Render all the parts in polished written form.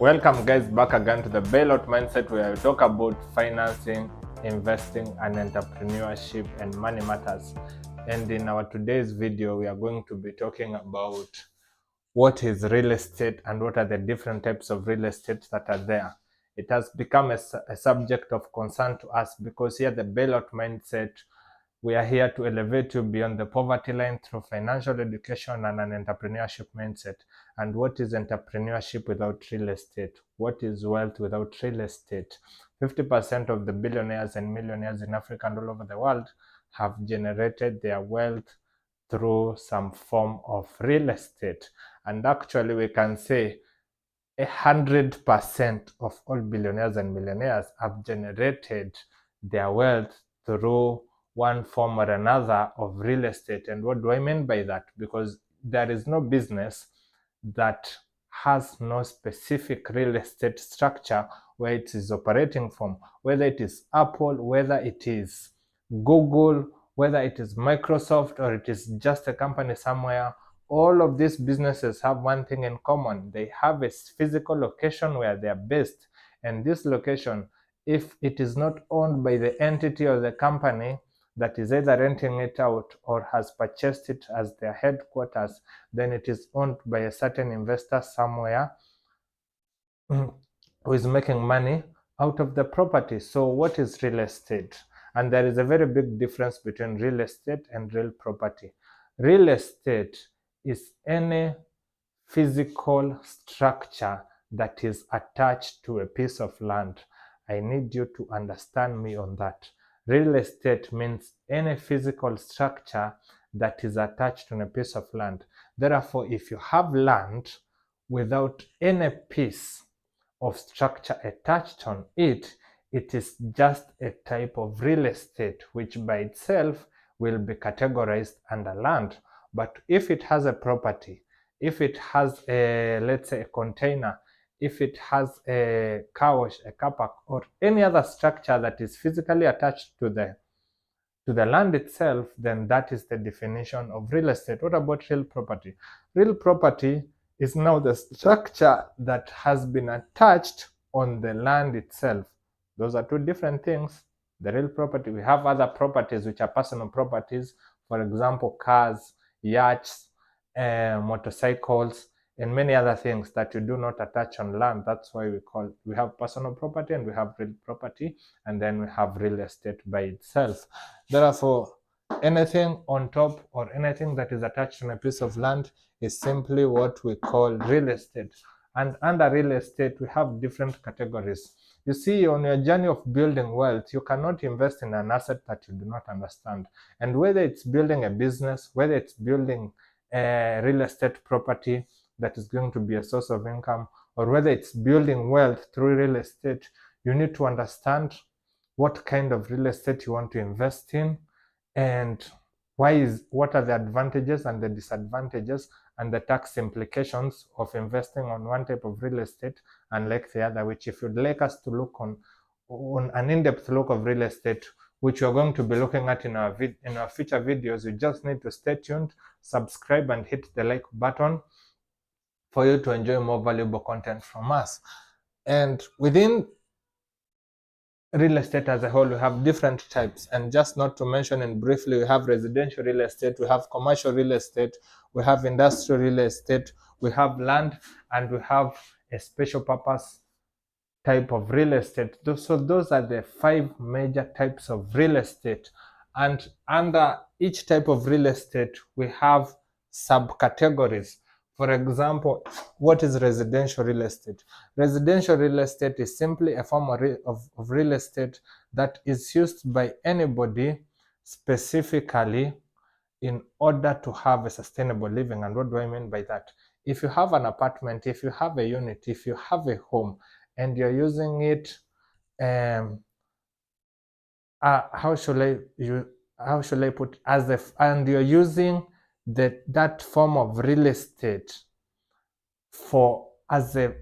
Welcome guys back again to the Bailout Mindset, where we talk about financing, investing and entrepreneurship and money matters. And in our today's video, we are going to be talking about what is real estate and what are the different types of real estate that are there. It has become a subject of concern to us because here the Bailout Mindset, we are here to elevate you beyond the poverty line through financial education and an entrepreneurship mindset. And what is entrepreneurship without real estate? What is wealth without real estate? 50% of the billionaires and millionaires in Africa and all over the world have generated their wealth through some form of real estate. And actually, we can say 100% of all billionaires and millionaires have generated their wealth through one form or another of real estate. And what do I mean by that? Because there is no business that has no specific real estate structure where it is operating from, whether it is Apple, whether it is Google, whether it is Microsoft, or it is just a company somewhere. All of these businesses have one thing in common. They have a physical location where they are based. And this location, if it is not owned by the entity or the company that is either renting it out or has purchased it as their headquarters, then it is owned by a certain investor somewhere who is making money out of the property. So what is real estate? And there is a very big difference between real estate and real property. Real estate is any physical structure that is attached to a piece of land. I need you to understand me on that. Real estate means any physical structure that is attached to a piece of land. Therefore, if you have land without any piece of structure attached on it, it is just a type of real estate, which by itself will be categorized under land. But if it has a property, if it has a, let's say, a container, if it has a car wash, a car park, or any other structure that is physically attached to the land itself, then that is the definition of real estate. What about real property? Real property is now the structure that has been attached on the land itself. Those are two different things. The real property, we have other properties which are personal properties, for example, cars, yachts, motorcycles, and many other things that you do not attach on land. That's why we have personal property and we have real property, and then we have real estate by itself. Therefore, anything on top or anything that is attached on a piece of land is simply what we call real estate. And under real estate, we have different categories. You see, on your journey of building wealth, you cannot invest in an asset that you do not understand. And whether it's building a business, whether it's building a real estate property that is going to be a source of income, or whether it's building wealth through real estate, you need to understand what kind of real estate you want to invest in, and what are the advantages and the disadvantages and the tax implications of investing on one type of real estate unlike the other, which if you'd like us to look on an in-depth look of real estate, which we're going to be looking at in our future videos, you just need to stay tuned, subscribe and hit the like button for you to enjoy more valuable content from us. And within real estate as a whole, we have different types, and just not to mention in briefly, we have residential real estate, we have commercial real estate, we have industrial real estate, we have land, and we have a special purpose type of real estate. So those are the 5 major types of real estate, and under each type of real estate we have subcategories. For example, what is residential real estate? Residential real estate is simply a form of real estate that is used by anybody specifically in order to have a sustainable living. And what do I mean by that? If you have an apartment, if you have a unit, if you have a home, and you're using it, how should I put, and you're using that form of real estate as a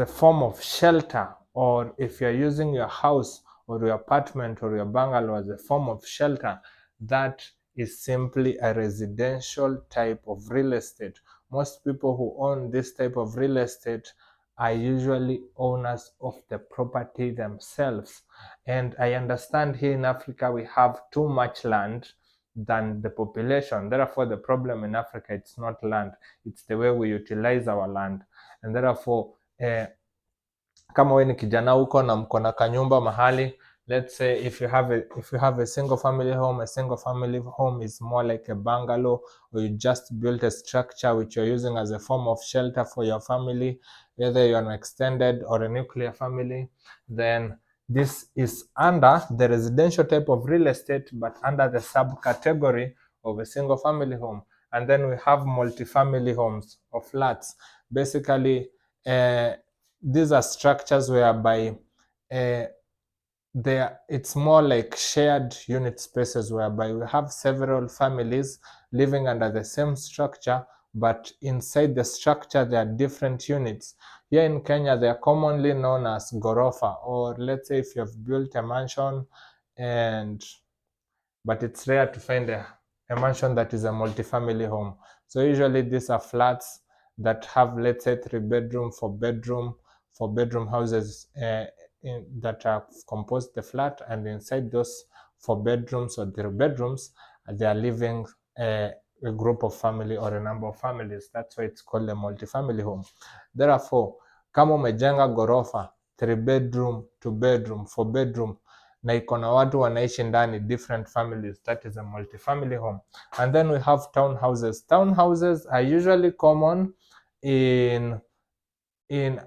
form of shelter, or if you're using your house or your apartment or your bungalow as a form of shelter, that is simply a residential type of real estate. Most people who own this type of real estate are usually owners of the property themselves. And I understand here in Africa we have too much land than the population. Therefore, the problem in Africa, it's not land, it's the way we utilize our land. And therefore, kama wewe ni kijana huko na mko na kanyumba mahali, let's say if you have a single family home is more like a bungalow, or you just built a structure which you're using as a form of shelter for your family, whether you're an extended or a nuclear family, then this is under the residential type of real estate, but under the subcategory of a single family home. And then we have multifamily homes or flats. Basically, these are structures whereby it's more like shared unit spaces, whereby we have several families living under the same structure, but inside the structure there are different units. Here in Kenya, they are commonly known as ghorofa, or let's say if you have built a mansion, but it's rare to find a mansion that is a multi-family home. So usually these are flats that have, let's say, 3-bedroom, 4-bedroom houses that are composed the flat, and inside those 4 bedrooms or 3 bedrooms, they are living a group of family or a number of families. That's why it's called a multi-family home. Therefore, kama umejenga ghorofa 3-bedroom, 2-bedroom, 4-bedroom na iko na watu wanaishi ndani, different families, that is a multi-family home. And then we have townhouses. Townhouses are usually common in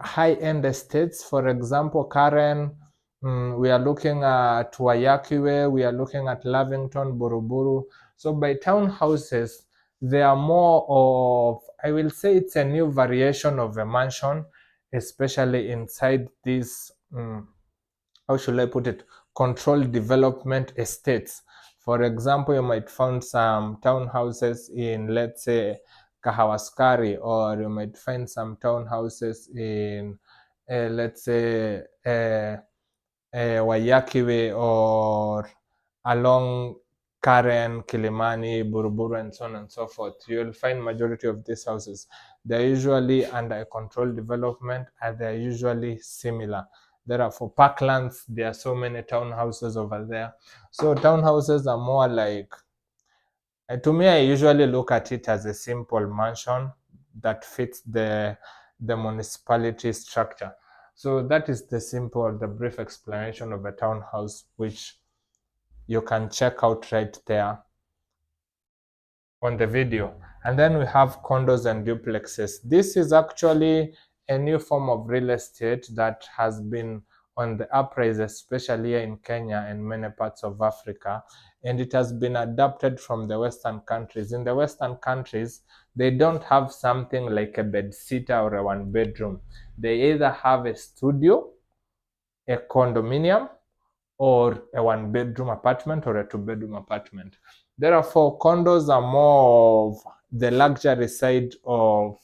high-end estates. For example, Karen, we are looking at Wayakiwe, we are looking at Lavington, Buruburu. So by townhouses, they are more of, I will say it's a new variation of a mansion, especially inside these, how should I put it, controlled development estates. For example, you might find some townhouses in, let's say, Kahawaskari, or you might find some townhouses in, let's say, Wayakiwe, or along Karen, Kilimani, Buruburu, and so on and so forth. You'll find majority of these houses. They're usually under a controlled development, and they're usually similar. Therefore, parklands, there are so many townhouses over there. So townhouses are more like, to me, I usually look at it as a simple mansion that fits the municipality structure. So that is the brief explanation of a townhouse, which you can check out right there on the video. And then we have condos and duplexes. This is actually a new form of real estate that has been on the uprise, especially here in Kenya and many parts of Africa, and it has been adapted from the Western countries. In the Western countries, they don't have something like a bed sitter or a 1-bedroom. They either have a studio, a condominium, or a 1-bedroom apartment or a 2-bedroom apartment. Therefore, condos are more of the luxury side of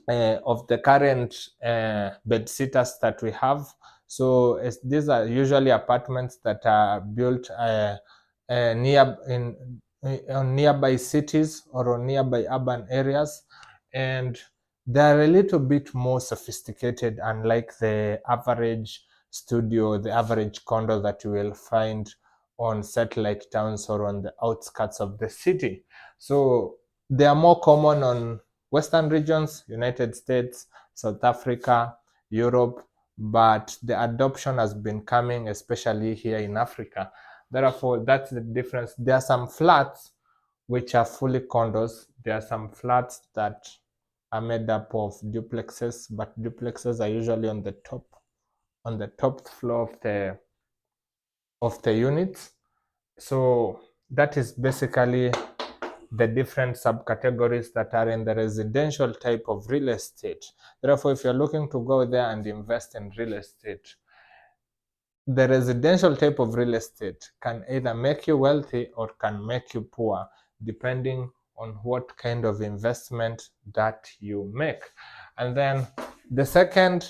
the current bed sitters that we have. So these are usually apartments that are built on nearby cities or on nearby urban areas, and they're a little bit more sophisticated, unlike the average studio, the average condo that you will find on satellite towns or on the outskirts of the city. So they are more common on Western regions, United States, South Africa, Europe, but the adoption has been coming, especially here in Africa. Therefore, that's the difference. There are some flats which are fully condos. There are some flats that are made up of duplexes, but duplexes are usually on the top floor of the units. So that is basically the different subcategories that are in the residential type of real estate. Therefore, if you're looking to go there and invest in real estate, the residential type of real estate can either make you wealthy or can make you poor, depending on what kind of investment that you make. And then the second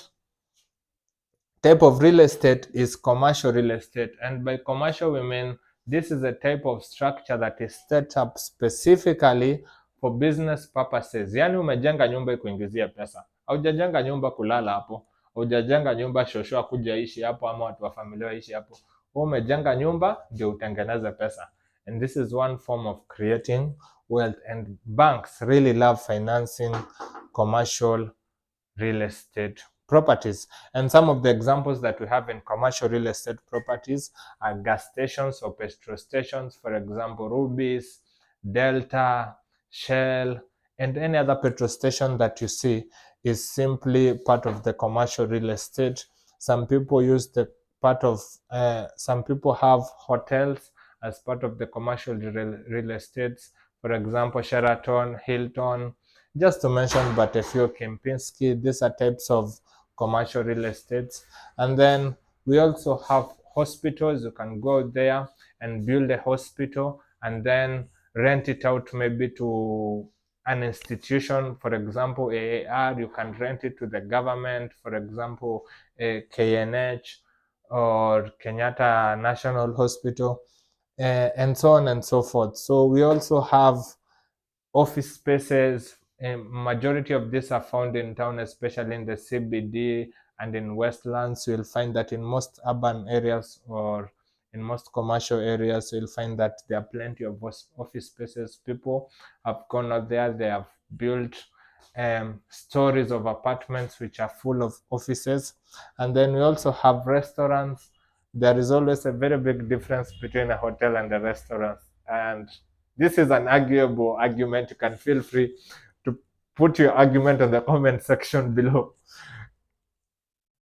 type of real estate is commercial real estate. And by commercial, we mean this is a type of structure that is set up specifically for business purposes. Yani umejenga nyumba ikuingizia pesa. Haujajenga nyumba kulala hapo, haujajenga nyumba shosho akuja ishi hapo ama watu wa familia waishi hapo. Wewe umejenga nyumba ndio utengeneze pesa. And this is one form of creating wealth, and banks really love financing commercial real estate properties. And some of the examples that we have in commercial real estate properties are gas stations or petrol stations, for example, Rubis, Delta, Shell, and any other petrol station that you see is simply part of the commercial real estate. Some people use the part of, some people have hotels as part of the commercial real estates. For example, Sheraton, Hilton, just to mention but a few, Kempinski. These are types of commercial real estates. And then we also have hospitals. You can go there and build a hospital and then rent it out maybe to an institution. For example, AAR, you can rent it to the government. For example, a KNH or Kenyatta National Hospital, and so on and so forth. So we also have office spaces. Majority of these are found in town, especially in the CBD and in Westlands. You'll find that in most urban areas or in most commercial areas, you'll find that there are plenty of office spaces. People have gone out there, they have built stories of apartments which are full of offices. And then we also have restaurants. There is always a very big difference between a hotel and a restaurant. And this is an arguable argument. You can feel free to put your argument on the comment section below.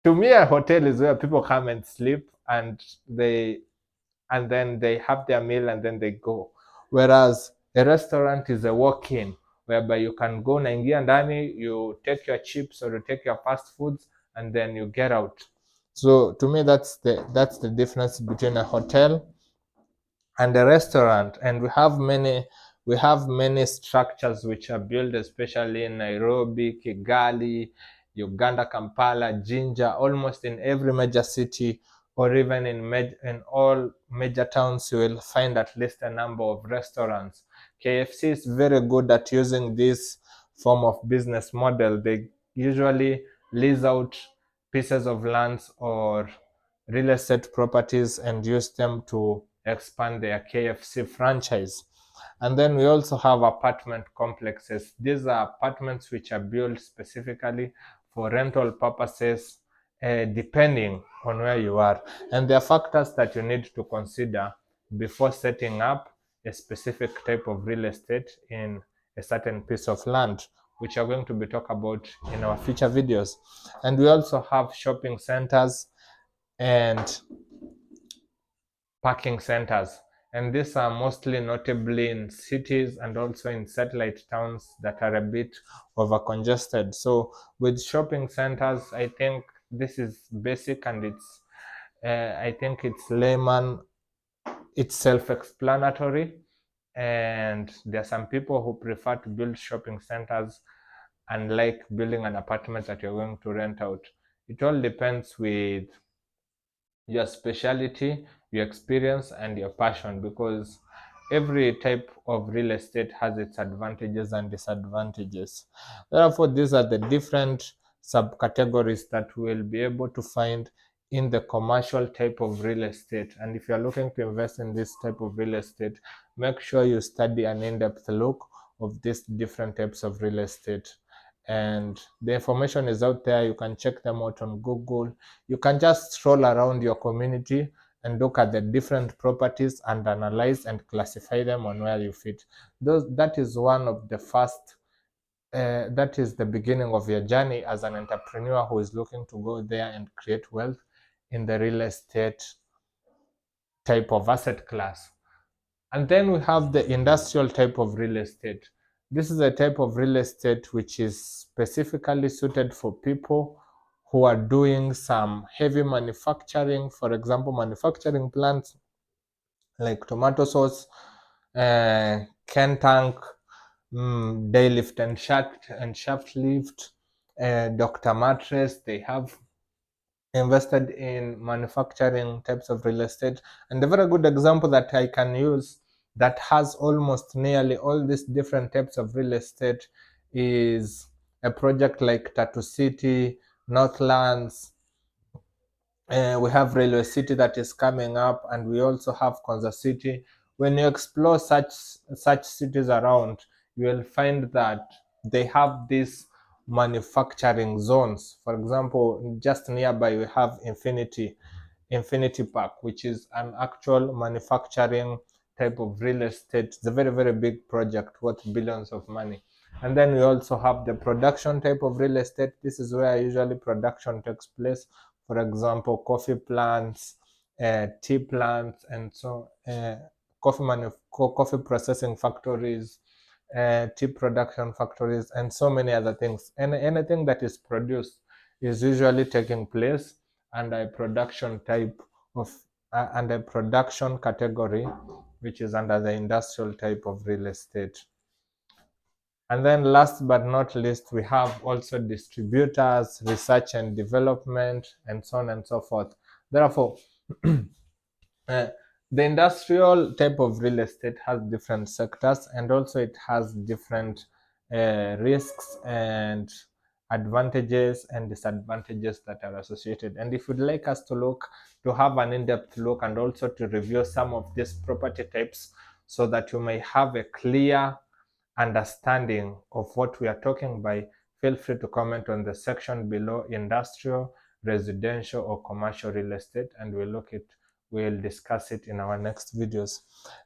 To me, a hotel is where people come and sleep and then they have their meal and then they go. Whereas a restaurant is a walk-in whereby you can go naingia ndani, you take your chips or you take your fast foods and then you get out. So to me, that's the difference between a hotel and a restaurant. And we have many structures which are built, especially in Nairobi, Kigali, Uganda, Kampala, Jinja, almost in every major city, or even in all major towns, you will find at least a number of restaurants. KFC is very good at using this form of business model. They usually lease out pieces of lands or real estate properties and use them to expand their KFC franchise. And then we also have apartment complexes. These are apartments which are built specifically for rental purposes, depending on where you are. And there are factors that you need to consider before setting up a specific type of real estate in a certain piece of land, which are going to be talked about in our future videos. And we also have shopping centers and parking centers. And these are mostly notably in cities and also in satellite towns that are a bit over congested. So with shopping centers, I think this is basic and I think it's layman, it's self-explanatory. And there are some people who prefer to build shopping centers and like building an apartment that you're going to rent out. It all depends with your specialty, your experience, and your passion, because every type of real estate has its advantages and disadvantages. Therefore, these are the different subcategories that we will be able to find in the commercial type of real estate. And if you're looking to invest in this type of real estate, make sure you study an in-depth look of these different types of real estate. And the information is out there. You can check them out on Google. You can just stroll around your community and look at the different properties and analyze and classify them on where you fit. That is one of the first, that is the beginning of your journey as an entrepreneur who is looking to go there and create wealth in the real estate type of asset class. And then we have the industrial type of real estate. This is a type of real estate which is specifically suited for people who are doing some heavy manufacturing. For example, manufacturing plants like tomato sauce, can tank, day lift and shaft lift, Dr. Mattress. They have invested in manufacturing types of real estate. And a very good example that I can use that has almost nearly all these different types of real estate is a project like Tatu City, Northlands. We have Railway City that is coming up, and we also have Konza City. When you explore such cities around, you will find that they have these manufacturing zones. For example, just nearby we have Infinity Park, which is an actual manufacturing type of real estate. It's a very, very big project worth billions of money. And then we also have the production type of real estate. This is where usually production takes place. For example, coffee plants, tea plants, and so coffee processing factories, tea production factories, and so many other things. And anything that is produced is usually taking place under a production type of under a production category, which is under the industrial type of real estate. And then last but not least, we have also distributors, research and development, and so on and so forth. Therefore, uh, the industrial type of real estate has different sectors, and also it has different risks and advantages and disadvantages that are associated. And if you'd like us to have an in-depth look and also to review some of these property types so that you may have a clear understanding of what we are talking by, feel free to comment on the section below: industrial, residential, or commercial real estate, and we'll discuss it in our next videos.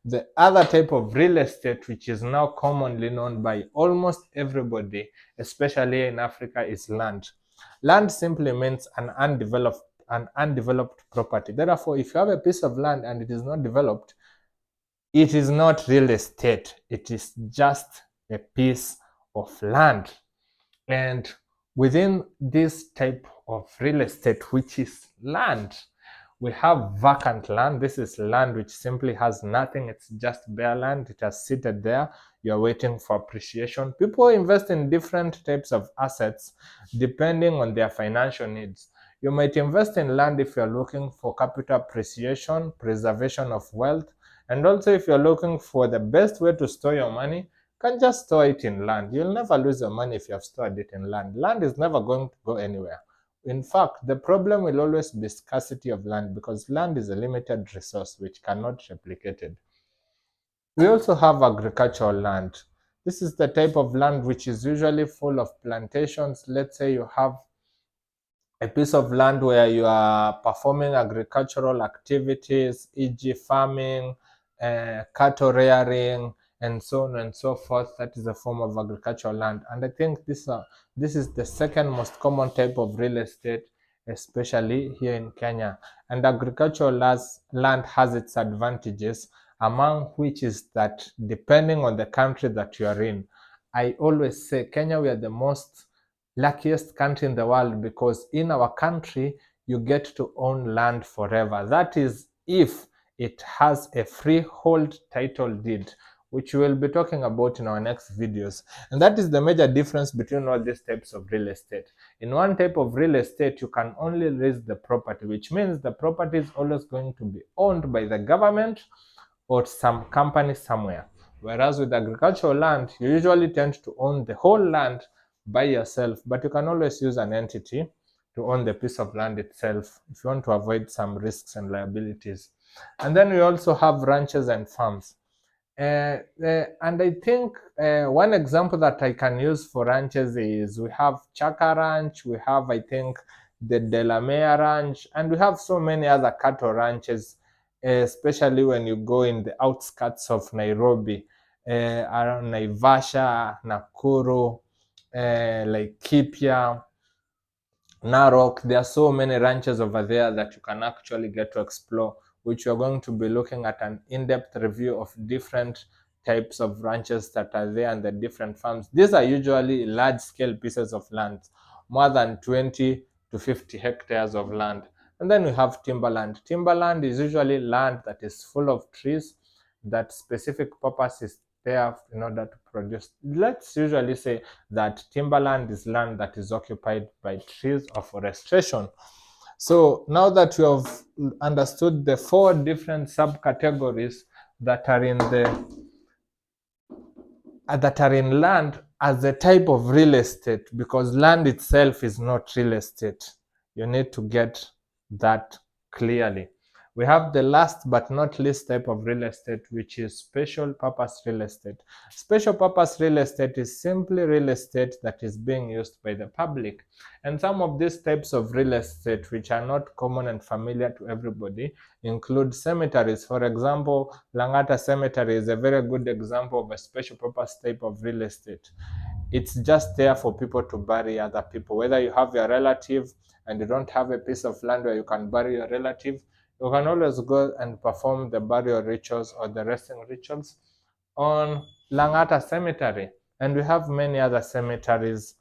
The other type of real estate, which is now commonly known by almost everybody, especially in Africa, is land. Land simply means an undeveloped property. Therefore, if you have a piece of land and it is not developed, it is not real estate. It is just a piece of land. And within this type of real estate, which is land, we have vacant land. This is land which simply has nothing. It's just bare land. It has seated there. You're waiting for appreciation. People invest in different types of assets depending on their financial needs. You might invest in land if you're looking for capital appreciation, preservation of wealth, and also if you're looking for the best way to store your money, you can just store it in land. You'll never lose your money if you have stored it in land. Land is never going to go anywhere. In fact, the problem will always be scarcity of land, because land is a limited resource which cannot be replicated. We also have agricultural land. This is the type of land which is usually full of plantations. Let's say you have a piece of land where you are performing agricultural activities, e.g. farming, cattle rearing, and so on and so forth. That is a form of agricultural land. And I think this is the second most common type of real estate, especially here in Kenya. And agricultural land has its advantages, among which is that depending on the country that you are in, I always say Kenya, we are the most luckiest country in the world, because in our country you get to own land forever. That is, if it has a freehold title deed, which we will be talking about in our next videos. And that is the major difference between all these types of real estate. In one type of real estate, you can only lease the property, which means the property is always going to be owned by the government or some company somewhere. Whereas with agricultural land, you usually tend to own the whole land by yourself, but you can always use an entity to own the piece of land itself if you want to avoid some risks and liabilities. And then we also have ranches and farms. And I think one example that I can use for ranches is we have Chaka Ranch, we have, I think, the Delamere Ranch, and we have so many other cattle ranches, especially when you go in the outskirts of Nairobi, around Naivasha, Nakuru, like Kipia, Narok. There are so many ranches over there that you can actually get to explore, which we're going to be looking at an in-depth review of different types of ranches that are there and the different farms. These are usually large-scale pieces of land, more than 20 to 50 hectares of land. And then we have timberland. Timberland is usually land that is full of trees, that specific purpose is there in order to produce. Let's usually say that timberland is land that is occupied by trees or forestation. So now that you have understood the four different subcategories that are in land, as a type of real estate, because land itself is not real estate. You need to get that clearly. We have the last but not least type of real estate, which is special purpose real estate. Special purpose real estate is simply real estate that is being used by the public. And some of these types of real estate, which are not common and familiar to everybody, include cemeteries. For example, Langata Cemetery is a very good example of a special purpose type of real estate. It's just there for people to bury other people. Whether you have your relative and you don't have a piece of land where you can bury your relative, you can always go and perform the burial rituals or the resting rituals on Langata Cemetery. And we have many other cemeteries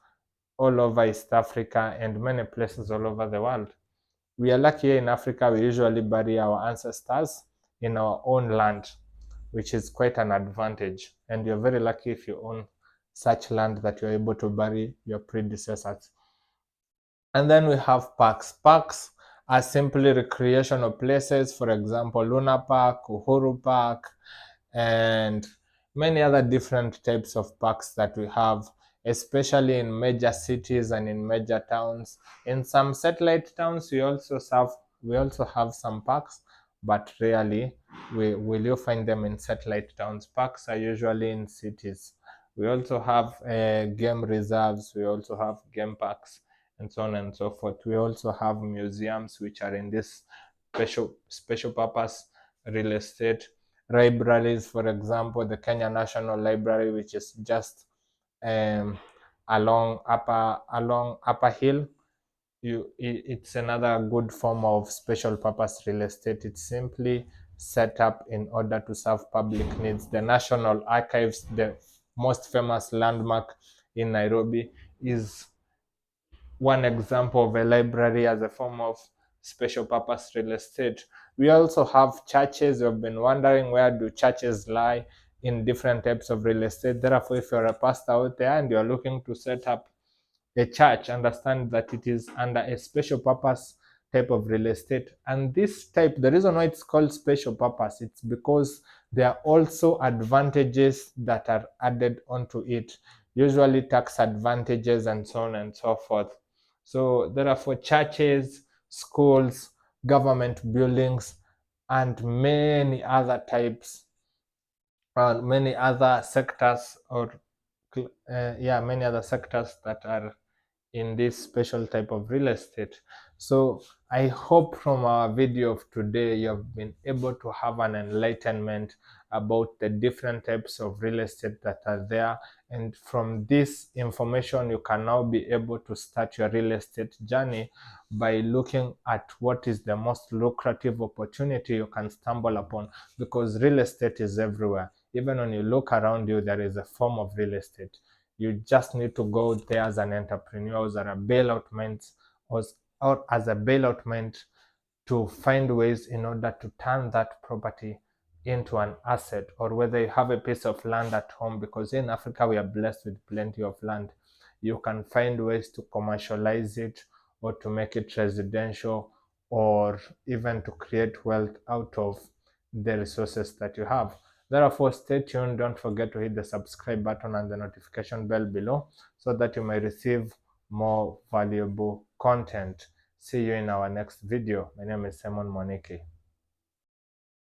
all over East Africa and many places all over the world. We are lucky here in Africa, we usually bury our ancestors in our own land, which is quite an advantage. And you're very lucky if you own such land that you're able to bury your predecessors. And then we have parks. Parks are simply recreational places, for example, Luna Park, Uhuru Park, and many other different types of parks that we have, especially in major cities and in major towns. In some satellite towns, we also have some parks, but rarely will you find them in satellite towns. Parks are usually in cities. We also have game reserves. We also have game parks, and so on and so forth. We also have museums which are in this special purpose real estate. Libraries, for example, the Kenya National Library, which is just um, along Upper Hill. It's another good form of special purpose real estate. It's simply set up in order to serve public needs. The National Archives, the most famous landmark in Nairobi, is one example of a library as a form of special purpose real estate. We also have churches. You've been wondering, where do churches lie in different types of real estate? Therefore, if you're a pastor out there and you're looking to set up a church, understand that it is under a special purpose type of real estate. And this type, the reason why it's called special purpose, it's because there are also advantages that are added onto it, usually tax advantages and so on and so forth. So therefore, churches, schools, government buildings, and many other types, many other sectors, or many other sectors that are in this special type of real estate. So I hope from our video of today you have been able to have an enlightenment about the different types of real estate that are there, and from this information you can now be able to start your real estate journey by looking at what is the most lucrative opportunity you can stumble upon, because real estate is everywhere. Even when you look around you, there is a form of real estate. You just need to go there as an entrepreneur or as a bailout mind, or as a bailout mind, to find ways in order to turn that property into an asset. Or whether you have a piece of land at home, because in Africa we are blessed with plenty of land, you can find ways to commercialize it, or to make it residential, or even to create wealth out of the resources that you have. Therefore, stay tuned. Don't forget to hit the subscribe button and the notification bell below, so that you may receive more valuable content. See you in our next video. My name is Simon Monike.